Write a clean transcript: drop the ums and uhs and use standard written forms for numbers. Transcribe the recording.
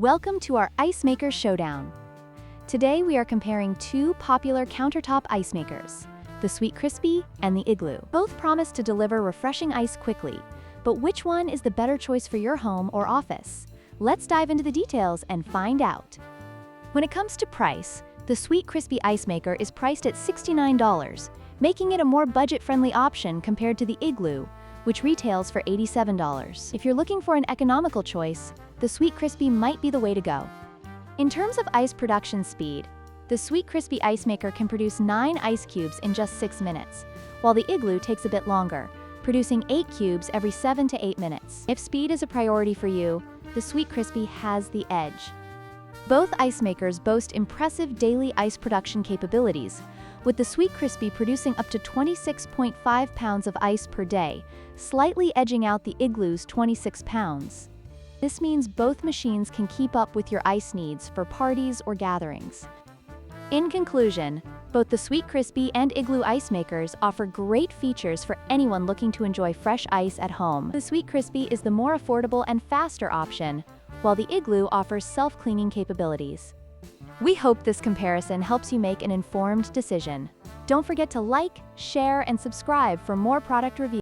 Welcome to our Ice Maker Showdown. Today we are comparing two popular countertop ice makers, the Sweetcrispy and the Igloo. Both promise to deliver refreshing ice quickly, but which one is the better choice for your home or office? Let's dive into the details and find out. When it comes to price, the Sweetcrispy ice maker is priced at $69, making it a more budget-friendly option compared to the Igloo, which retails for $87. If you're looking for an economical choice, the Sweetcrispy might be the way to go. In terms of ice production speed, the Sweetcrispy ice maker can produce 9 ice cubes in just 6 minutes, while the Igloo takes a bit longer, producing 8 cubes every 7 to 8 minutes. If speed is a priority for you, the Sweetcrispy has the edge. Both ice makers boast impressive daily ice production capabilities, with the Sweetcrispy producing up to 26.5 pounds of ice per day, slightly edging out the Igloo's 26 pounds. This means both machines can keep up with your ice needs for parties or gatherings. In conclusion, both the Sweetcrispy and Igloo ice makers offer great features for anyone looking to enjoy fresh ice at home. The Sweetcrispy is the more affordable and faster option, while the Igloo offers self-cleaning capabilities. We hope this comparison helps you make an informed decision. Don't forget to like, share, and subscribe for more product reviews.